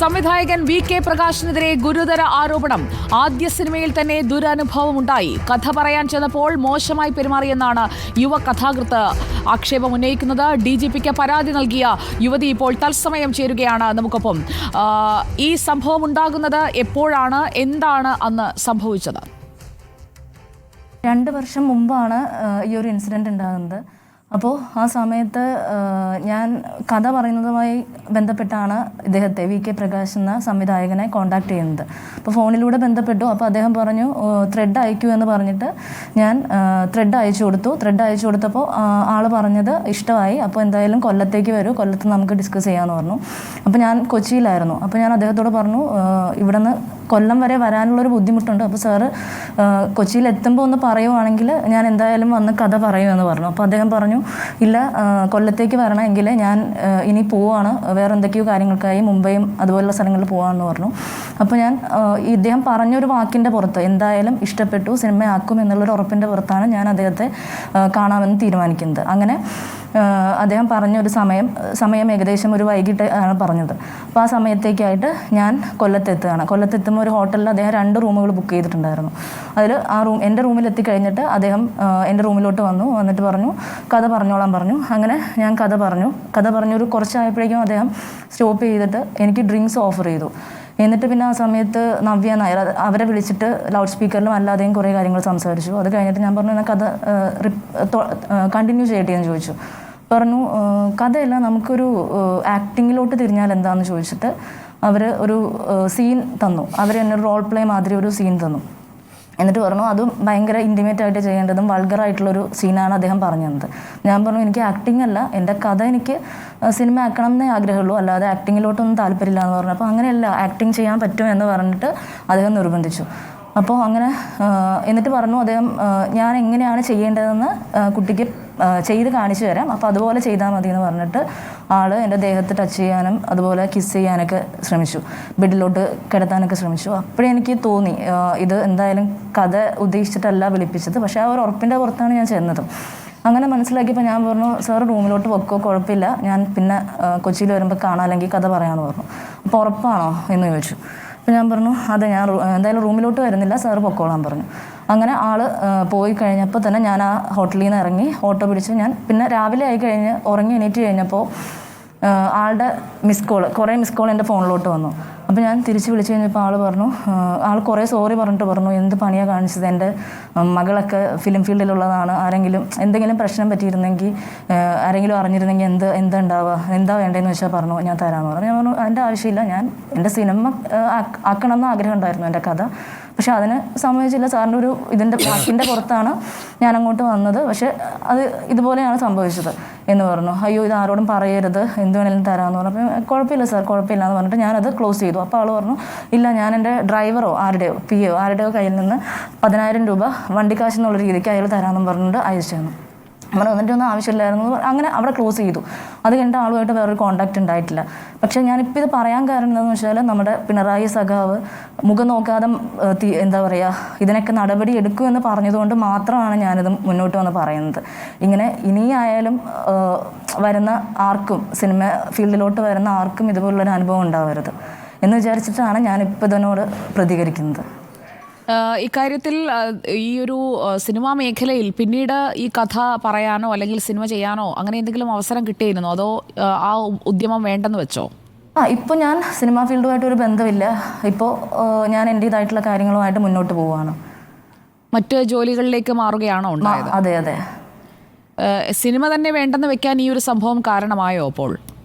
സംവിധായകൻ വി.കെ. പ്രകാശിനെതിരെ ഗുരുതര ആരോപണം. ആദ്യ സിനിമയിൽ തന്നെ ദുരനുഭവമുണ്ടായി. കഥ പറയാൻ ചെന്നപ്പോൾ മോശമായി പെരുമാറിയെന്നാണ് യുവ കഥാകൃത്ത് ആക്ഷേപം ഉന്നയിക്കുന്നത്. DGPക്ക് പരാതി നൽകിയ യുവതി ഇപ്പോൾ തത്സമയം ചേരുകയാണ് നമുക്കൊപ്പം. ഈ സംഭവം ഉണ്ടാകുന്നത് എപ്പോഴാണ്, എന്താണ് അന്ന് സംഭവിച്ചത്? 2 വർഷം മുമ്പാണ് ഈ ഒരു ഇൻസിഡൻറ്റ് ഉണ്ടാകുന്നത്. അപ്പോൾ ആ സമയത്ത് ഞാൻ കഥ പറയുന്നതുമായി ബന്ധപ്പെട്ടാണ് ഇദ്ദേഹത്തെ വി.കെ. പ്രകാശ് എന്ന സംവിധായകനെ കോൺടാക്ട് ചെയ്യുന്നത്. അപ്പോൾ ഫോണിലൂടെ ബന്ധപ്പെട്ടു. അപ്പോൾ അദ്ദേഹം പറഞ്ഞു ത്രെഡ് അയക്കൂ എന്ന് പറഞ്ഞിട്ട് ഞാൻ ത്രെഡ് അയച്ചു കൊടുത്തു. ത്രെഡ് അയച്ചു കൊടുത്തപ്പോൾ ആൾ പറഞ്ഞത് ഇഷ്ടമായി. അപ്പോൾ എന്തായാലും കൊല്ലത്തേക്ക് വരൂ, കൊല്ലത്ത് നമുക്ക് ഡിസ്കസ് ചെയ്യാമെന്ന് പറഞ്ഞു. അപ്പോൾ ഞാൻ കൊച്ചിയിലായിരുന്നു. അപ്പോൾ ഞാൻ അദ്ദേഹത്തോട് പറഞ്ഞു ഇവിടെ നിന്ന് കൊല്ലം വരെ വരാനുള്ളൊരു ബുദ്ധിമുട്ടുണ്ട്. അപ്പോൾ സാറ് കൊച്ചിയിൽ എത്തുമ്പോൾ ഒന്ന് പറയുവാണെങ്കിൽ ഞാൻ എന്തായാലും വന്ന് കഥ പറയുമെന്ന് പറഞ്ഞു. അപ്പോൾ അദ്ദേഹം പറഞ്ഞു ഇല്ല, കൊല്ലത്തേക്ക് വരണമെങ്കിൽ ഞാൻ ഇനി പോവാണ്, വേറെ എന്തൊക്കെയോ കാര്യങ്ങൾക്കായി മുംബൈയും അതുപോലുള്ള സ്ഥലങ്ങളിൽ പോകാമെന്ന് പറഞ്ഞു. അപ്പോൾ ഞാൻ ഇദ്ദേഹം പറഞ്ഞൊരു വാക്കിൻ്റെ പുറത്ത് എന്തായാലും ഇഷ്ടപ്പെട്ടു, സിനിമയാക്കും എന്നുള്ളൊരു ഉറപ്പിൻ്റെ പുറത്താണ് ഞാൻ അദ്ദേഹത്തെ കാണാമെന്ന് തീരുമാനിക്കുന്നത്. അങ്ങനെ അദ്ദേഹം പറഞ്ഞൊരു സമയം ഏകദേശം ഒരു വൈകിട്ട് ആണ് പറഞ്ഞത്. അപ്പോൾ ആ സമയത്തേക്കായിട്ട് ഞാൻ കൊല്ലത്തെത്തുകയാണ്. കൊല്ലത്തെത്തുമ്പോൾ ഒരു ഹോട്ടലിൽ അദ്ദേഹം 2 റൂമുകൾ ബുക്ക് ചെയ്തിട്ടുണ്ടായിരുന്നു. അതിൽ എൻ്റെ റൂമിൽ എത്തിക്കഴിഞ്ഞിട്ട് അദ്ദേഹം എൻ്റെ റൂമിലോട്ട് വന്നിട്ട് പറഞ്ഞു കഥ പറഞ്ഞോളാൻ പറഞ്ഞു. അങ്ങനെ ഞാൻ കഥ പറഞ്ഞൊരു കുറച്ചായപ്പോഴേക്കും അദ്ദേഹം സ്റ്റോപ്പ് ചെയ്തിട്ട് എനിക്ക് ഡ്രിങ്ക്സ് ഓഫർ ചെയ്തു. എന്നിട്ട് പിന്നെ ആ സമയത്ത് നവ്യ നായർ അവരെ വിളിച്ചിട്ട് ലൗഡ് സ്പീക്കറിലും അല്ലാതെയും കുറേ കാര്യങ്ങൾ സംസാരിച്ചു. അത് കഴിഞ്ഞിട്ട് ഞാൻ പറഞ്ഞു കഥ കണ്ടിന്യൂ ചെയ്യട്ടെ എന്ന് ചോദിച്ചു. പറഞ്ഞു കഥയല്ല, നമുക്കൊരു ആക്ടിങ്ങിലോട്ട് തിരിഞ്ഞാൽ എന്താണെന്ന് ചോദിച്ചിട്ട് അവർ ഒരു സീൻ തന്നു. അവർ എന്നെ ഒരു റോൾ പ്ലേ മാതിരി ഒരു സീൻ തന്നു. എന്നിട്ട് പറഞ്ഞു അതും ഭയങ്കര ഇൻറ്റിമേറ്റ് ആയിട്ട് ചെയ്യേണ്ടതും വൾഗറായിട്ടുള്ളൊരു സീനാണ് അദ്ദേഹം പറഞ്ഞു തന്നത്. ഞാൻ പറഞ്ഞു എനിക്ക് ആക്ടിങ് അല്ല, എൻ്റെ കഥ എനിക്ക് സിനിമ ആക്കണം എന്നേ ആഗ്രഹമുള്ളൂ, അല്ലാതെ ആക്ടിങ്ങിലോട്ടൊന്നും താല്പര്യമില്ല എന്ന് പറഞ്ഞു. അപ്പോൾ അങ്ങനെയല്ല, ആക്ടിങ് ചെയ്യാൻ പറ്റുമെന്ന് പറഞ്ഞിട്ട് അദ്ദേഹം നിർബന്ധിച്ചു. അപ്പോൾ അങ്ങനെ എന്നിട്ട് പറഞ്ഞു അദ്ദേഹം ഞാൻ എങ്ങനെയാണ് ചെയ്യേണ്ടതെന്ന് കുട്ടിക്ക് ചെയ്ത് കാണിച്ചു തരാം, അപ്പോൾ അതുപോലെ ചെയ്താൽ മതി എന്ന് പറഞ്ഞിട്ട് ആൾ എൻ്റെ ദേഹത്ത് ടച്ച് ചെയ്യാനും അതുപോലെ കിസ് ചെയ്യാനൊക്കെ ശ്രമിച്ചു, ബെഡിലോട്ട് കിടത്താനൊക്കെ ശ്രമിച്ചു. അപ്പോഴേ എനിക്ക് തോന്നി ഇത് എന്തായാലും കഥ ഉദ്ദേശിച്ചിട്ടല്ല വിളിപ്പിച്ചത്, പക്ഷേ ആ ഒരു ഉറപ്പിൻ്റെ പുറത്താണ് ഞാൻ ചെന്നത്. അങ്ങനെ മനസ്സിലാക്കിയപ്പോൾ ഞാൻ പറഞ്ഞു സാർ റൂമിലോട്ട് വെക്കോ, കുഴപ്പമില്ല, ഞാൻ പിന്നെ കൊച്ചിയിൽ വരുമ്പോൾ കാണാം, അല്ലെങ്കിൽ കഥ പറയാമെന്ന് പറഞ്ഞു. അപ്പോൾ ഉറപ്പാണോ എന്ന് ചോദിച്ചു. അപ്പോൾ ഞാൻ പറഞ്ഞു അതെ, ഞാൻ എന്തായാലും റൂമിലോട്ട് വരുന്നില്ല, സാറ് പൊക്കോളാൻ പറഞ്ഞു. അങ്ങനെ ആൾ പോയി കഴിഞ്ഞപ്പോൾ തന്നെ ഞാൻ ആ ഹോട്ടലിൽ നിന്ന് ഇറങ്ങി ഓട്ടോ പിടിച്ച് ഞാൻ പിന്നെ രാവിലെ ആയി കഴിഞ്ഞ് ഉറങ്ങി എണീറ്റ് കഴിഞ്ഞപ്പോൾ ആളുടെ കുറേ മിസ് കോൾ എൻ്റെ ഫോണിലോട്ട് വന്നു. അപ്പോൾ ഞാൻ തിരിച്ച് വിളിച്ച് കഴിഞ്ഞപ്പോൾ ആൾ കുറേ സോറി പറഞ്ഞിട്ട് പറഞ്ഞു എന്ത് പണിയാണ് കാണിച്ചത്, എൻ്റെ മകളൊക്കെ ഫിലിം ഫീൽഡിലുള്ളതാണ്, എന്തെങ്കിലും പ്രശ്നം പറ്റിയിരുന്നെങ്കിൽ ആരെങ്കിലും അറിഞ്ഞിരുന്നെങ്കിൽ എന്താ ഉണ്ടാവുക, എന്താ വേണ്ടതെന്ന് വെച്ചാൽ പറഞ്ഞു ഞാൻ തരാമെന്ന് പറഞ്ഞു. ഞാൻ പറഞ്ഞു അതിൻ്റെ ആവശ്യമില്ല, ഞാൻ എൻ്റെ സിനിമ ആക്കണമെന്ന് ആഗ്രഹം ഉണ്ടായിരുന്നു എൻ്റെ കഥ, പക്ഷെ അതിന് സമ്മതിച്ചില്ല. സാറിൻ്റെ ഒരു ഇതിൻ്റെ വാക്കിൻ്റെ പുറത്താണ് ഞാൻ അങ്ങോട്ട് വന്നത്, പക്ഷെ അത് ഇതുപോലെയാണ് സംഭവിച്ചത് എന്ന് പറഞ്ഞു. അയ്യോ ഇത് ആരോടും പറയരുത്, എന്ത് വേണമെങ്കിലും തരാമെന്ന് പറഞ്ഞു. അപ്പോൾ കുഴപ്പമില്ല സാർ, കുഴപ്പമില്ല എന്ന് പറഞ്ഞിട്ട് ഞാനത് ക്ലോസ് ചെയ്തു. അപ്പോൾ ആൾ പറഞ്ഞു ഇല്ല, ഞാൻ എൻ്റെ ഡ്രൈവറോ ആരുടെയോ കയ്യിൽ നിന്ന് 10,000 രൂപ വണ്ടിക്കാശ് എന്നുള്ള രീതിക്ക് അയാൾ തരാമെന്നും പറഞ്ഞിട്ട് അയച്ചു തന്നു. നമ്മൾ വന്നിട്ടൊന്നും ആവശ്യമില്ലായിരുന്നു. അങ്ങനെ അവിടെ ക്ലോസ് ചെയ്തു. അത് കഴിഞ്ഞിട്ട് ആളുമായിട്ട് വേറൊരു കോൺടാക്റ്റ് ഉണ്ടായിട്ടില്ല. പക്ഷേ ഞാനിപ്പോൾ ഇത് പറയാൻ കാരണം എന്താണെന്ന് വെച്ചാൽ നമ്മുടെ പിണറായി സഖാവ് മുഖം നോക്കാതെ എന്താ പറയുക ഇതിനൊക്കെ നടപടി എടുക്കുമെന്ന് പറഞ്ഞതുകൊണ്ട് മാത്രമാണ് ഞാനിത് മുന്നോട്ട് വന്ന് പറയുന്നത്. ഇങ്ങനെ ഇനിയായാലും വരുന്ന ആർക്കും, സിനിമ ഫീൽഡിലോട്ട് വരുന്ന ആർക്കും ഇതുപോലുള്ളൊരു അനുഭവം ഉണ്ടാവരുത് എന്ന് വിചാരിച്ചിട്ടാണ് ഞാനിപ്പോൾ ഇതിനോട് പ്രതികരിക്കുന്നത്. ഇക്കാര്യത്തിൽ ഈ ഒരു സിനിമാ മേഖലയിൽ പിന്നീട് ഈ കഥ പറയാനോ അല്ലെങ്കിൽ സിനിമ ചെയ്യാനോ അങ്ങനെ എന്തെങ്കിലും അവസരം കിട്ടിയിരുന്നോ, അതോ ആ ഉദ്യമം വേണ്ടെന്ന് വെച്ചോ? ഇപ്പോൾ ഞാൻ സിനിമാ ഫീൽഡുമായിട്ടൊരു ബന്ധമില്ല. ഇപ്പോൾ ഞാൻ എൻ്റേതായിട്ടുള്ള കാര്യങ്ങളുമായിട്ട് മുന്നോട്ട് പോവുകയാണ്. മറ്റ് ജോലികളിലേക്ക് മാറുകയാണോ ഉണ്ടായത്? അതെ അതെ. സിനിമ തന്നെ വേണ്ടെന്ന് വെക്കാൻ ഈ ഒരു സംഭവം കാരണമായോ? അപ്പോൾ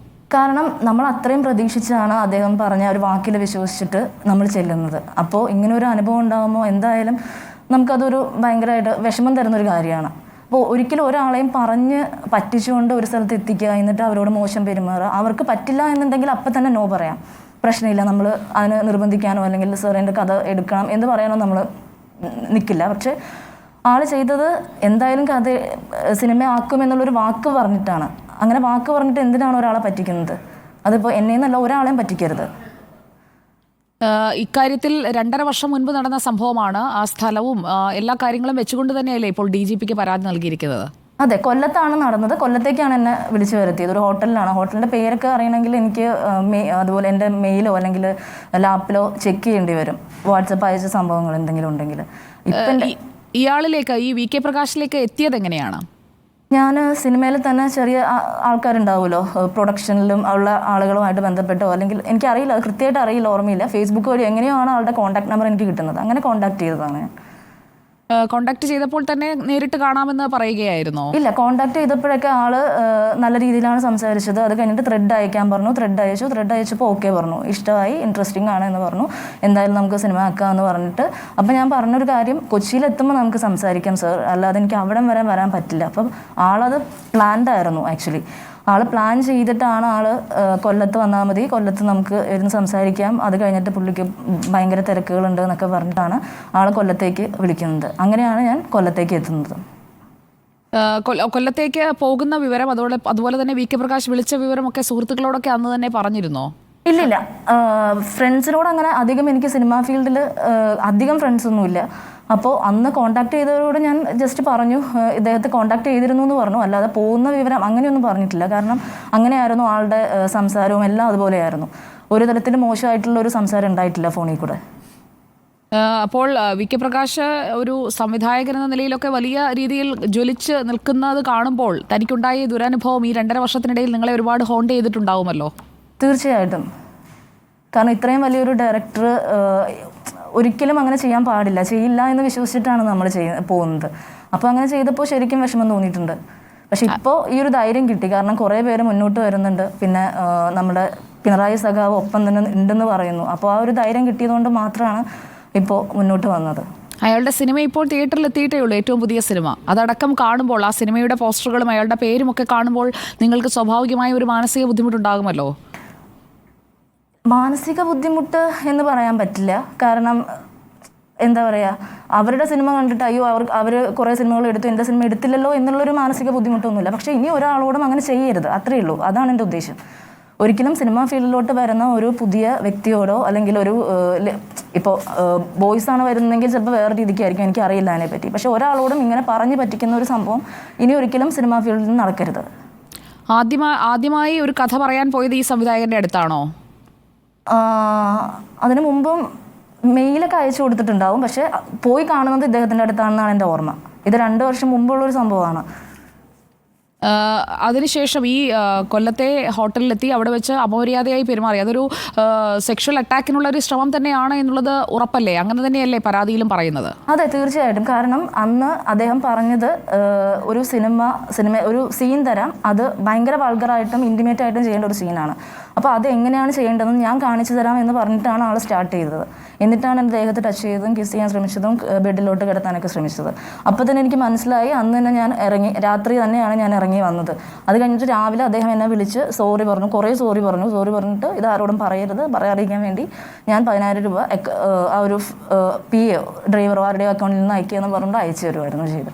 കാരണം നമ്മൾ അത്രയും പ്രതീക്ഷിച്ചാണ് അദ്ദേഹം പറഞ്ഞ ഒരു വാക്കിൽ വിശ്വസിച്ചിട്ട് നമ്മൾ ചെല്ലുന്നത്. അപ്പോൾ ഇങ്ങനെ ഒരു അനുഭവം ഉണ്ടാകുമ്പോൾ എന്തായാലും നമുക്കതൊരു ഭയങ്കരമായിട്ട് വിഷമം തരുന്നൊരു കാര്യമാണ്. അപ്പോൾ ഒരിക്കലും ഒരാളെയും പറഞ്ഞ് പറ്റിച്ചുകൊണ്ട് ഒരു സ്ഥലത്ത് എത്തിക്കുക, എന്നിട്ട് അവരോട് മോശം പെരുമാറുക, അവർക്ക് പറ്റില്ല എന്നുണ്ടെങ്കിൽ അപ്പം തന്നെ നോ പറയാം, പ്രശ്നമില്ല, നമ്മൾ അതിന് നിർബന്ധിക്കാനോ അല്ലെങ്കിൽ സാർ എൻ്റെ കഥ എടുക്കണം എന്ന് പറയാനോ നമ്മൾ നിൽക്കില്ല. പക്ഷെ ആൾ ചെയ്തത് എന്തായാലും കഥ സിനിമ ആക്കുമെന്നുള്ളൊരു വാക്ക് പറഞ്ഞിട്ടാണ്. അങ്ങനെ വാക്ക് പറഞ്ഞിട്ട് എന്തിനാണ് ഒരാളെ പറ്റിക്കുന്നത്? അതിപ്പോൾ എന്നെന്നല്ല, ഒരാളെയും പറ്റിക്കരുത്. ഇക്കാര്യത്തിൽ 2.5 വർഷം മുൻപ് നടന്ന സംഭവമാണ്. ആ സ്ഥലവും എല്ലാ കാര്യങ്ങളും വെച്ചുകൊണ്ട് തന്നെയല്ലേ ഇപ്പോൾ DGPക്ക് പരാതി നൽകിയിരിക്കുന്നത്? അതെ, കൊല്ലത്താണ് നടന്നത്. കൊല്ലത്തേക്കാണ് എന്നെ വിളിച്ചു വരുത്തിയത്. ഒരു ഹോട്ടലിലാണ്. ഹോട്ടലിൻ്റെ പേരൊക്കെ അറിയണമെങ്കിൽ എനിക്ക് അതുപോലെ എൻ്റെ മെയിലോ അല്ലെങ്കിൽ ലാപ്പിലോ ചെക്ക് ചെയ്യേണ്ടി വരും, വാട്സപ്പ് അയച്ച സംഭവങ്ങൾ എന്തെങ്കിലും ഉണ്ടെങ്കിൽ. ഇപ്പം ഇയാളിലേക്ക്, ഈ വി കെ പ്രകാശിലേക്ക് എത്തിയത് എങ്ങനെയാണ്? ഞാൻ സിനിമയിൽ തന്നെ ചെറിയ ആൾക്കാരുണ്ടാവുമല്ലോ, പ്രൊഡക്ഷനിലും ഉള്ള ആളുകളുമായിട്ട് ബന്ധപ്പെട്ടോ അല്ലെങ്കിൽ എനിക്കറിയില്ല, അത് കൃത്യമായിട്ട് അറിയില്ല, ഓർമ്മയില്ല. ഫേസ്ബുക്ക് വഴി എങ്ങനെയോ ആണ് ആളുടെ കോൺടാക്ട് നമ്പർ എനിക്ക് കിട്ടുന്നത്. അങ്ങനെ കോൺടാക്ട് ചെയ്തതാണ് ഞാൻ. കോണ്ടാക്ട് ചെയ്തപ്പോൾ തന്നെ നേരിട്ട് കാണാമെന്ന് പറയുകയായിരുന്നോ? ഇല്ല, കോണ്ടാക്ട് ചെയ്തപ്പോഴൊക്കെ ആള് നല്ല രീതിയിലാണ് സംസാരിച്ചത്. അത് കഴിഞ്ഞിട്ട് ത്രെഡ് അയക്കാൻ പറഞ്ഞു, ത്രെഡ് അയച്ചപ്പോൾ ഓക്കെ പറഞ്ഞു, ഇഷ്ടമായി, ഇൻട്രസ്റ്റിംഗ് ആണ് എന്ന് പറഞ്ഞു. എന്തായാലും നമുക്ക് സിനിമ ആക്കാമെന്ന് പറഞ്ഞിട്ട്. അപ്പം ഞാൻ പറഞ്ഞൊരു കാര്യം, കൊച്ചിയിലെത്തുമ്പോൾ നമുക്ക് സംസാരിക്കാം സർ, അല്ലാതെ എനിക്ക് അവിടം വരെ വരാൻ പറ്റില്ല. അപ്പം ആളത് പ്ലാൻഡ് ആയിരുന്നു. ആക്ച്വലി ആള് പ്ലാൻ ചെയ്തിട്ടാണ് ആള് കൊല്ലത്ത് വന്നാൽ മതി, കൊല്ലത്ത് നമുക്ക് ഇരുന്ന് സംസാരിക്കാം, അത് കഴിഞ്ഞിട്ട് പുള്ളിക്ക് ഭയങ്കര തിരക്കുകളുണ്ട് എന്നൊക്കെ പറഞ്ഞിട്ടാണ് ആളെ കൊല്ലത്തേക്ക് വിളിക്കുന്നത്. അങ്ങനെയാണ് ഞാൻ കൊല്ലത്തേക്ക് എത്തുന്നത്. കൊല്ലത്തേക്ക് പോകുന്ന വിവരം, അതുപോലെ തന്നെ വി കെ പ്രകാശ് വിളിച്ച വിവരമൊക്കെ സുഹൃത്തുക്കളോടൊക്കെ അന്ന് തന്നെ പറഞ്ഞിരുന്നോ? ഇല്ലില്ല, ഫ്രണ്ട്സിനോട് അങ്ങനെ അധികം, എനിക്ക് സിനിമാ ഫീൽഡിൽ അധികം ഫ്രണ്ട്സൊന്നുമില്ല. അപ്പോൾ അന്ന് കോൺടാക്ട് ചെയ്തവരോട് ഞാൻ ജസ്റ്റ് പറഞ്ഞു, ഇദ്ദേഹത്തെ കോൺടാക്ട് ചെയ്തിരുന്നു എന്ന് പറഞ്ഞു, അല്ലാതെ പോകുന്ന വിവരം അങ്ങനെയൊന്നും പറഞ്ഞിട്ടില്ല. കാരണം അങ്ങനെയായിരുന്നു ആളുടെ സംസാരവും എല്ലാം അതുപോലെയായിരുന്നു. ഒരു തരത്തിൽ മോശമായിട്ടുള്ള ഒരു സംസാരം ഉണ്ടായിട്ടില്ല ഫോണിൽ കൂടെ. അപ്പോൾ വി കെ പ്രകാശ് ഒരു സംവിധായകൻ എന്ന നിലയിലൊക്കെ വലിയ രീതിയിൽ ജ്വലിച്ച് നിൽക്കുന്നത് കാണുമ്പോൾ തനിക്കുണ്ടായ ദുരനുഭവം ഈ 2.5 വർഷത്തിനിടയിൽ നിങ്ങളെ ഒരുപാട് ഹോണ്ട് ചെയ്തിട്ടുണ്ടാവുമല്ലോ? തീർച്ചയായിട്ടും. കാരണം ഇത്രയും വലിയൊരു ഡയറക്ടർ ഒരിക്കലും അങ്ങനെ ചെയ്യാൻ പാടില്ല, ചെയ്യില്ല എന്ന് വിശ്വസിച്ചിട്ടാണ് നമ്മൾ പോകുന്നത്. അപ്പോൾ അങ്ങനെ ചെയ്തപ്പോൾ ശരിക്കും വിഷമം തോന്നിയിട്ടുണ്ട്. പക്ഷെ ഇപ്പോൾ ഈ ഒരു ധൈര്യം കിട്ടി, കാരണം കുറേ പേര് മുന്നോട്ട് വരുന്നുണ്ട്. പിന്നെ നമ്മുടെ പിണറായി സഖാവ് ഒപ്പം തന്നെ ഉണ്ടെന്ന് പറയുന്നു. അപ്പോൾ ആ ഒരു ധൈര്യം കിട്ടിയതുകൊണ്ട് മാത്രമാണ് ഇപ്പോൾ മുന്നോട്ട് വന്നത്. അയാളുടെ സിനിമ ഇപ്പോൾ തിയേറ്ററിൽ എത്തിയിട്ടേ ഉള്ളൂ, ഏറ്റവും പുതിയ സിനിമ. അതടക്കം കാണുമ്പോൾ, ആ സിനിമയുടെ പോസ്റ്ററുകളും അയാളുടെ പേരും ഒക്കെ കാണുമ്പോൾ നിങ്ങൾക്ക് സ്വാഭാവികമായ ഒരു മാനസിക ബുദ്ധിമുട്ടുണ്ടാകുമല്ലോ? മാനസിക ബുദ്ധിമുട്ട് എന്ന് പറയാൻ പറ്റില്ല. കാരണം എന്താ പറയുക, അവരുടെ സിനിമ കണ്ടിട്ട് അയ്യോ അവർ കുറേ സിനിമകൾ എടുത്തു, എൻ്റെ സിനിമ എടുത്തില്ലല്ലോ എന്നുള്ളൊരു മാനസിക ബുദ്ധിമുട്ടൊന്നുമില്ല. പക്ഷേ ഇനി ഒരാളോടും അങ്ങനെ ചെയ്യരുത്, അത്രയേ ഉള്ളൂ. അതാണ് എൻ്റെ ഉദ്ദേശം. ഒരിക്കലും സിനിമാ ഫീൽഡിലോട്ട് വരുന്ന ഒരു പുതിയ വ്യക്തിയോടോ അല്ലെങ്കിൽ ഒരു ഇപ്പോൾ ബോയ്സ് ആണ് വരുന്നതെങ്കിൽ ചിലപ്പോൾ വേറെ രീതിക്കായിരിക്കും, എനിക്കറിയില്ല അതിനെപ്പറ്റി. പക്ഷേ ഒരാളോടും ഇങ്ങനെ പറഞ്ഞു പറ്റിക്കുന്ന ഒരു സംഭവം ഇനി ഒരിക്കലും സിനിമാ ഫീൽഡിൽ നിന്ന് നടക്കരുത്. ആദ്യമായി ഒരു കഥ പറയാൻ പോയത് ഈ സംവിധായകൻ്റെ അടുത്താണോ? അതിനു മുമ്പും മെയിലൊക്കെ അയച്ചു കൊടുത്തിട്ടുണ്ടാവും. പക്ഷെ പോയി കാണുന്നത് ഇദ്ദേഹത്തിൻ്റെ അടുത്താണെന്നാണ് എൻ്റെ ഓർമ്മ. ഇത് 2 വർഷം മുമ്പുള്ളൊരു സംഭവമാണ്. അതിനുശേഷം ഈ കൊല്ലത്തെ ഹോട്ടലിലെത്തി അവിടെ വെച്ച് അപമര്യാദയായി പെരുമാറി, അതൊരു സെക്ഷൽ അറ്റാക്കിനുള്ള ഒരു ശ്രമം തന്നെയാണ് എന്നുള്ളത് ഉറപ്പല്ലേ? അങ്ങനെ തന്നെയല്ലേ പരാതിയിലും പറയുന്നത്? അതെ, തീർച്ചയായിട്ടും. കാരണം അന്ന് അദ്ദേഹം പറഞ്ഞത് ഒരു ഒരു സീൻ തരാം, അത് ഭയങ്കര വൾഗറായിട്ടും ഇൻറ്റിമേറ്റ് ആയിട്ടും ചെയ്യേണ്ട ഒരു സീനാണ്. അപ്പോൾ അത് എങ്ങനെയാണ് ചെയ്യേണ്ടതെന്ന് ഞാൻ കാണിച്ചു തരാം എന്ന് പറഞ്ഞിട്ടാണ് ആൾ സ്റ്റാർട്ട് ചെയ്തത്. എന്നിട്ടാണ് എൻ്റെ ദേഹത്ത് ടച്ച് ചെയ്തതും കിസ് ചെയ്യാൻ ശ്രമിച്ചതും ബെഡിലോട്ട് കിടത്താനൊക്കെ ശ്രമിച്ചത്. അപ്പോൾ തന്നെ എനിക്ക് മനസ്സിലായി. അന്ന് തന്നെ ഞാൻ രാത്രി തന്നെയാണ് ഞാൻ ഇറങ്ങി വന്നത്. അത് കഴിഞ്ഞിട്ട് രാവിലെ അദ്ദേഹം എന്നെ വിളിച്ച് സോറി പറഞ്ഞു, കുറേ സോറി പറഞ്ഞിട്ട് ഇത് ആരോടും പറയരുത്, പറയാതിരിക്കാൻ വേണ്ടി ഞാൻ 10,000 രൂപ ആ ഒരു PA ഡ്രൈവറോ ആരുടെയോ അക്കൗണ്ടിൽ നിന്ന് അയക്കുകയെന്ന് പറഞ്ഞിട്ട് അയച്ചു തരുമായിരുന്നു ചെയ്ത്.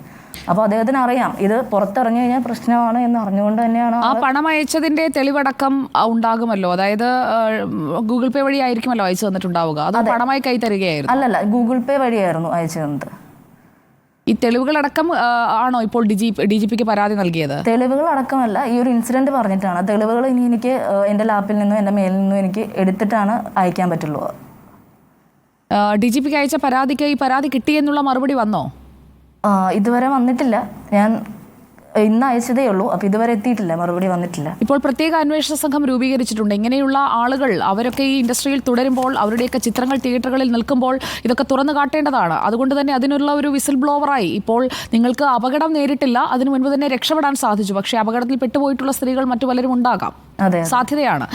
അപ്പോൾ അദ്ദേഹത്തിന് അറിയാം ഇത് പുറത്തിറങ്ങി കഴിഞ്ഞാൽ പ്രശ്നമാണ് എന്ന് അറിഞ്ഞുകൊണ്ട് തന്നെയാണ്. ആ പണം അയച്ചതിന്റെ തെളിവടക്കം ഉണ്ടാകുമല്ലോ, അതായത് ഗൂഗിൾ പേ വഴി ആയിരിക്കുമല്ലോ അയച്ചു തന്നിട്ടുണ്ടാവുക, അത് പണമായി കൈ തരികയായിരുന്നു? അല്ലല്ല, ഗൂഗിൾ പേ വഴിയായിരുന്നു അയച്ചു തന്നത്. ഈ തെളിവുകളടക്കം ആണോ ഇപ്പോൾ DGPക്ക് പരാതി നൽകിയത്? തെളിവുകളടക്കമല്ല, ഈ ഒരു ഇൻസിഡന്റ് പറഞ്ഞിട്ടാണ്. തെളിവുകൾ ഇനി എനിക്ക് എൻ്റെ ലാപ്പിൽ നിന്നും എൻ്റെ മെയിലിൽ നിന്നും എനിക്ക് എടുത്തിട്ടാണ് അയക്കാൻ പറ്റുള്ളൂ. DGPക്ക് അയച്ച പരാതിക്ക് ഈ പരാതി കിട്ടിയെന്നുള്ള മറുപടി വന്നോ? ഇതുവരെ വന്നിട്ടില്ല. ഞാൻ ഇന്ന് അയച്ചതേ ഉള്ളൂ. അപ്പോൾ ഇതുവരെ എത്തിയിട്ടില്ല, മറുപടി വന്നിട്ടില്ല. ഇപ്പോൾ പ്രത്യേക അന്വേഷണ സംഘം രൂപീകരിച്ചിട്ടുണ്ട്. ഇങ്ങനെയുള്ള ആളുകൾ അവരൊക്കെ ഈ ഇൻഡസ്ട്രിയിൽ തുടരുമ്പോൾ, അവരുടെയൊക്കെ ചിത്രങ്ങൾ തിയേറ്ററുകളിൽ നിൽക്കുമ്പോൾ ഇതൊക്കെ തുറന്നു കാട്ടേണ്ടതാണ്. അതുകൊണ്ട് തന്നെ അതിനുള്ള ഒരു വിസിൽ ബ്ലോവറായി ഇപ്പോൾ നിങ്ങൾക്ക് അപകടം നേരിട്ടില്ല, അതിനു മുൻപ് തന്നെ രക്ഷപ്പെടാൻ സാധിച്ചു. പക്ഷേ അപകടത്തിൽ പെട്ടുപോയിട്ടുള്ള സ്ത്രീകൾ മറ്റു പലരും ഉണ്ടാകാം, സാധ്യതയാണ്.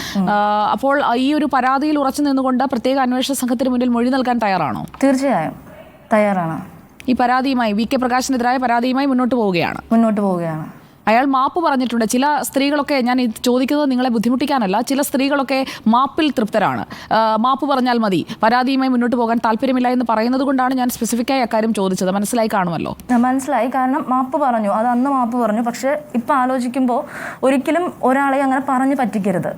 അപ്പോൾ ഈ ഒരു പരാതിയിൽ ഉറച്ചു നിന്നുകൊണ്ട് പ്രത്യേക അന്വേഷണ സംഘത്തിന് മുന്നിൽ മൊഴി നൽകാൻ തയ്യാറാണോ? തീർച്ചയായും തയ്യാറാണ്. ഈ പരാതിയുമായി, വി കെ പ്രകാശിനെതിരായ പരാതിയുമായി മുന്നോട്ട് പോവുകയാണ്. അയാൾ മാപ്പ് പറഞ്ഞിട്ടുണ്ട്. ചില സ്ത്രീകളൊക്കെ, ഞാൻ ചോദിക്കുന്നത് നിങ്ങളെ ബുദ്ധിമുട്ടിക്കാനല്ല, ചില സ്ത്രീകളൊക്കെ മാപ്പിൽ തൃപ്തരാണ്. മാപ്പ് പറഞ്ഞാൽ മതി, പരാതിയുമായി മുന്നോട്ട് പോകാൻ താല്പര്യമില്ല എന്ന് പറയുന്നത് കൊണ്ടാണ് ഞാൻ സ്പെസിഫിക്കായി അക്കാര്യം ചോദിച്ചത്. മനസ്സിലായി കാണുമല്ലോ? മനസ്സിലായി. കാരണം മാപ്പ് പറഞ്ഞു, അത് അന്ന് മാപ്പ് പറഞ്ഞു. പക്ഷെ ഇപ്പം ആലോചിക്കുമ്പോൾ ഒരിക്കലും ഒരാളെ അങ്ങനെ പറഞ്ഞു പറ്റിക്കരുത്.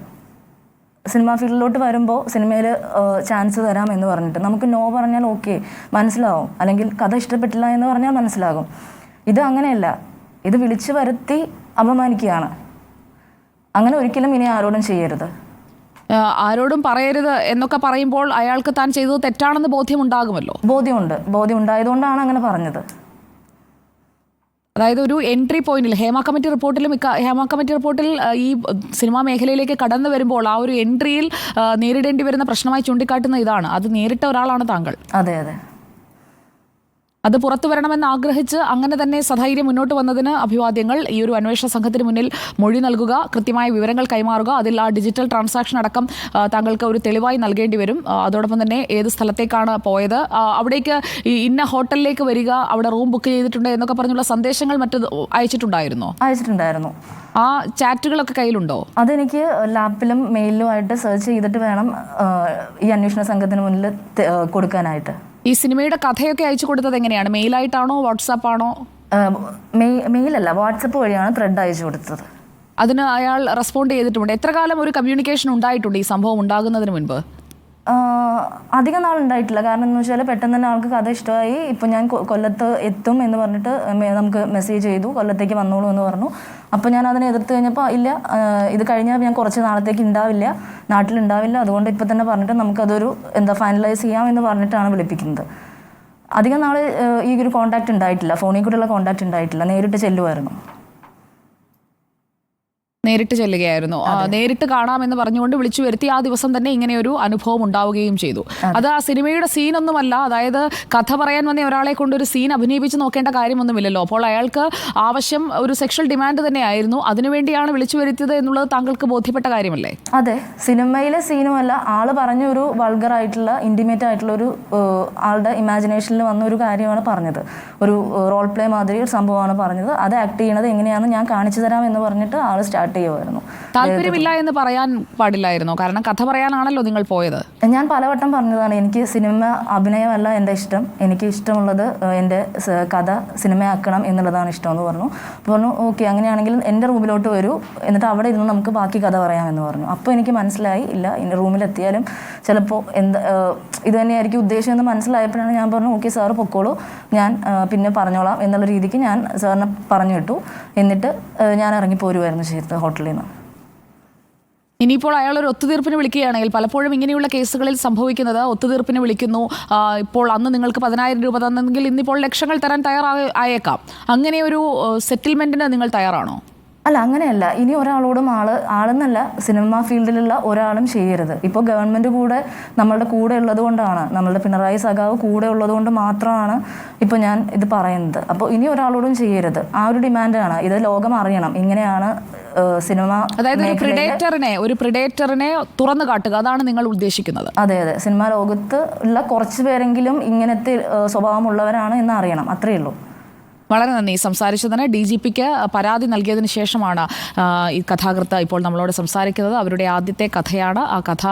സിനിമാ ഫീൽഡിലോട്ട് വരുമ്പോൾ സിനിമയിൽ ചാൻസ് തരാം എന്ന് പറഞ്ഞിട്ട് നമുക്ക് നോ പറഞ്ഞാൽ ഓക്കെ മനസ്സിലാവും, അല്ലെങ്കിൽ കഥ ഇഷ്ടപ്പെട്ടില്ല എന്ന് പറഞ്ഞാൽ മനസ്സിലാകും. ഇത് അങ്ങനെയല്ല. ഇത് വിളിച്ചു വരുത്തി അപമാനിക്കുകയാണ്. അങ്ങനെ ഒരിക്കലും ഇനി ആരോടും ചെയ്യരുത്. ആരോടും പറയരുത് എന്നൊക്കെ പറയുമ്പോൾ അയാൾക്ക് താൻ ചെയ്തത് തെറ്റാണെന്ന് ബോധ്യമുണ്ടാകുമല്ലോ. ബോധ്യം ഉണ്ടായതുകൊണ്ടാണ് അങ്ങനെ പറഞ്ഞത്. അതായത് ഒരു എൻട്രി പോയിന്റിൽ ഹേമ കമ്മിറ്റി റിപ്പോർട്ടിൽ ഈ സിനിമാ മേഖലയിലേക്ക് കടന്നു വരുമ്പോൾ ആ ഒരു എൻട്രിയിൽ നേരിടേണ്ടി വരുന്ന പ്രശ്നമായി ചൂണ്ടിക്കാട്ടുന്ന ഇതാണ്. അത് നേരിട്ട ഒരാളാണ് താങ്കൾ. അതെ. അത് പുറത്തു വരണമെന്ന് ആഗ്രഹിച്ച് അങ്ങനെ തന്നെ സധൈര്യം മുന്നോട്ട് വന്നതിന് അഭിവാദ്യങ്ങൾ. ഈ ഒരു അന്വേഷണ സംഘത്തിന് മുന്നിൽ മൊഴി നൽകുക, കൃത്യമായ വിവരങ്ങൾ കൈമാറുക, അതിൽ ആ ഡിജിറ്റൽ ട്രാൻസാക്ഷൻ അടക്കം താങ്കൾക്ക് ഒരു തെളിവായി നൽകേണ്ടി വരും. അതോടൊപ്പം തന്നെ ഏത് സ്ഥലത്തേക്കാണ് പോയത്, അവിടേക്ക് ഇന്ന ഹോട്ടലിലേക്ക് വരിക, അവിടെ റൂം ബുക്ക് ചെയ്തിട്ടുണ്ട് എന്നൊക്കെ പറഞ്ഞുള്ള സന്ദേശങ്ങൾ അയച്ചിട്ടുണ്ടായിരുന്നു. ആ ചാറ്റുകളൊക്കെ കയ്യിലുണ്ടോ? അതെനിക്ക് ലാപ്പിലും മെയിലിലും ആയിട്ട് സെർച്ച് ചെയ്തിട്ട് വേണം ഈ അന്വേഷണ സംഘത്തിന് മുന്നിൽ കൊടുക്കാനായിട്ട്. ഈ സിനിമയുടെ കഥയൊക്കെ അയച്ചു കൊടുത്തത് എങ്ങനെയാണ്? മെയിലായിട്ടാണോ വാട്സാപ്പാണോ? മെയിലല്ല, വാട്സപ്പ് വഴിയാണ് ത്രെഡ് അയച്ചു കൊടുത്തത്. അതിന് അയാൾ റെസ്പോണ്ട് ചെയ്തിട്ടുണ്ട്. എത്ര കാലം ഒരു കമ്മ്യൂണിക്കേഷൻ ഉണ്ടായിട്ടുണ്ട് ഈ സംഭവം ഉണ്ടാകുന്നതിന് മുൻപ്? അധികം നാളുണ്ടായിട്ടില്ല. കാരണം എന്ന് വെച്ചാൽ പെട്ടെന്ന് തന്നെ ആൾക്ക് കഥ ഇഷ്ടമായി. ഇപ്പം ഞാൻ കൊല്ലത്ത് എത്തും എന്ന് പറഞ്ഞിട്ട് നമുക്ക് മെസ്സേജ് ചെയ്തു, കൊല്ലത്തേക്ക് വന്നോളൂ എന്ന് പറഞ്ഞു. അപ്പോൾ ഞാൻ അതിനെ എതിർത്ത് കഴിഞ്ഞപ്പോൾ ഇല്ല, ഇത് കഴിഞ്ഞാൽ ഞാൻ കുറച്ച് നാളത്തേക്ക് നാട്ടിലുണ്ടാവില്ല, അതുകൊണ്ട് ഇപ്പം തന്നെ പറഞ്ഞിട്ട് നമുക്കതൊരു ഫൈനലൈസ് ചെയ്യാമെന്ന് പറഞ്ഞിട്ടാണ് വിളിപ്പിക്കുന്നത്. അധികം നാൾ ഈ ഒരു കോൺടാക്റ്റ് ഉണ്ടായിട്ടില്ല, ഫോണിൽ കൂടെയുള്ള കോൺടാക്റ്റ് ഉണ്ടായിട്ടില്ല. നേരിട്ട് ചെല്ലുമായിരുന്നു. നേരിട്ട് ചെല്ലുകയായിരുന്നു. നേരിട്ട് കാണാമെന്ന് പറഞ്ഞുകൊണ്ട് വിളിച്ചു വരുത്തി ആ ദിവസം തന്നെ ഇങ്ങനെയൊരു അനുഭവം ഉണ്ടാവുകയും ചെയ്തു. അത് ആ സിനിമയുടെ സീനൊന്നുമല്ല. അതായത് കഥ പറയാൻ വന്ന ഒരാളെ കൊണ്ട് ഒരു സീൻ അഭിനയിപ്പിച്ച് നോക്കേണ്ട കാര്യമൊന്നുമില്ലല്ലോ. അപ്പോൾ അയാൾക്ക് ആവശ്യം ഒരു സെക്ഷൽ ഡിമാൻഡ് തന്നെയായിരുന്നു. അതിനുവേണ്ടിയാണ് വിളിച്ചു വരുത്തിയത് എന്നുള്ളത് താങ്കൾക്ക് ബോധ്യപ്പെട്ട കാര്യമല്ലേ? അതെ, സിനിമയിലെ സീനുമല്ല, ആള് പറഞ്ഞ ഒരു വൾഗർ ആയിട്ടുള്ള ഇൻറ്റിമേറ്റ് ആയിട്ടുള്ള ഒരു ആളുടെ ഇമാജിനേഷനിൽ വന്ന ഒരു കാര്യമാണ് പറഞ്ഞത്. ഒരു റോൾ പ്ലേ മാതിരി ഒരു സംഭവമാണ് പറഞ്ഞത്. അത് ആക്ട് ചെയ്യണത് എങ്ങനെയാണെന്ന് ഞാൻ കാണിച്ചു തരാം എന്ന് പറഞ്ഞിട്ട് ആള് സ്റ്റാർട്ട് ചെയ്യുമായിരുന്നു. താല്പര്യമില്ല എന്ന് പറയാൻ പാടില്ലായിരുന്നോ? കാരണം കഥ പറയാനാണല്ലോ നിങ്ങൾ പോയത്. ഞാൻ പലവട്ടം പറഞ്ഞതാണ്, എനിക്ക് സിനിമ അഭിനയമല്ല എൻ്റെ ഇഷ്ടം, എനിക്ക് ഇഷ്ടമുള്ളത് എൻ്റെ കഥ സിനിമയാക്കണം എന്നുള്ളതാണ് ഇഷ്ടമെന്ന് പറഞ്ഞു. പറഞ്ഞു ഓക്കെ, അങ്ങനെയാണെങ്കിൽ എൻ്റെ റൂമിലോട്ട് വരൂ, എന്നിട്ട് അവിടെ ഇരുന്ന് നമുക്ക് ബാക്കി കഥ പറയാമെന്ന് പറഞ്ഞു. അപ്പോൾ എനിക്ക് മനസ്സിലായി, ഇല്ല എൻ്റെ റൂമിലെത്തിയാലും ചിലപ്പോൾ ഇത് തന്നെയായിരിക്കും ഉദ്ദേശം എന്ന് മനസ്സിലായപ്പോഴാണ് ഞാൻ പറഞ്ഞു ഓക്കെ സാറ് പൊക്കോളൂ, ഞാൻ പിന്നെ പറഞ്ഞോളാം എന്നുള്ള രീതിക്ക് ഞാൻ സാറിനെ പറഞ്ഞു വിട്ടു. എന്നിട്ട് ഞാൻ ഇറങ്ങിപ്പോരുമായിരുന്നു ചെയ്തത് ഹോട്ടലിൽ നിന്ന്. ഇനിയിപ്പോൾ അയാൾ ഒരു ഒത്തുതീർപ്പിന് വിളിക്കുകയാണെങ്കിൽ, പലപ്പോഴും ഇങ്ങനെയുള്ള കേസുകളിൽ സംഭവിക്കുന്നത് ഒത്തുതീർപ്പിന് വിളിക്കുന്നു. ഇപ്പോൾ അന്ന് നിങ്ങൾക്ക് 10,000 രൂപ തന്നെങ്കിൽ ഇന്നിപ്പോൾ ലക്ഷങ്ങൾ തരാൻ തയ്യാറായേക്കാം. അങ്ങനെ ഒരു സെറ്റിൽമെന്റിന് നിങ്ങൾ തയ്യാറാണോ? അല്ല, അങ്ങനെയല്ല. ഇനി ഒരാളോടും ആളെന്നല്ല, സിനിമ ഫീൽഡിലുള്ള ഒരാളും ചെയ്യരുത്. ഇപ്പോൾ ഗവൺമെൻറ് കൂടെ നമ്മളുടെ കൂടെ ഉള്ളത് കൊണ്ടാണ്, നമ്മളുടെ പിണറായി സഖാവ് കൂടെ ഉള്ളത് കൊണ്ട് മാത്രമാണ് ഇപ്പോൾ ഞാൻ ഇത് പറയുന്നത്. അപ്പോൾ ഇനി ഒരാളോടും ചെയ്യരുത്, ആ ഒരു ഡിമാൻഡാണ്. ഇത് ലോകം അറിയണം, ഇങ്ങനെയാണ് സിനിമ. അതായത് ഒരു പ്രിഡേറ്ററിനെ തുറന്നു കാട്ടുക, അതാണ് നിങ്ങൾ ഉദ്ദേശിക്കുന്നത്? അതെ, സിനിമാ ലോകത്ത് ഉള്ള കുറച്ച് പേരെങ്കിലും ഇങ്ങനത്തെ സ്വഭാവമുള്ളവരാണ് എന്ന് അറിയണം, അത്രയേ ഉള്ളൂ. വളരെ നന്ദി. സംസാരിച്ചതിന് DGPക്ക് പരാതി നൽകിയതിന് ശേഷമാണ് ഈ കഥാകൃത്ത് ഇപ്പോൾ നമ്മളോട് സംസാരിക്കുന്നത്. അവരുടെ ആദ്യത്തെ കഥയാണ്. ആ കഥ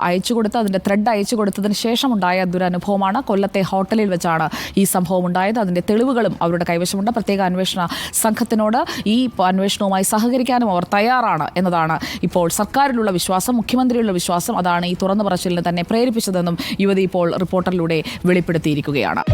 അയച്ചു കൊടുത്ത് അതിൻ്റെ ത്രെഡ് അയച്ചു കൊടുത്തതിന് ശേഷമുണ്ടായ ദുരനുഭവമാണ്. കൊല്ലത്തെ ഹോട്ടലിൽ വെച്ചാണ് ഈ സംഭവം ഉണ്ടായത്. അതിൻ്റെ തെളിവുകളും അവരുടെ കൈവശമുണ്ട്. പ്രത്യേക അന്വേഷണ സംഘത്തിനോട് ഈ അന്വേഷണവുമായി സഹകരിക്കാനും അവർ തയ്യാറാണ് എന്നതാണ് ഇപ്പോൾ സർക്കാരിലുള്ള വിശ്വാസം, മുഖ്യമന്ത്രിയുള്ള വിശ്വാസം. അതാണ് ഈ തുറന്നു പറച്ചിലിന് തന്നെ പ്രേരിപ്പിച്ചതെന്നും യുവതി ഇപ്പോൾ റിപ്പോർട്ടറിലൂടെ വെളിപ്പെടുത്തിയിരിക്കുകയാണ്.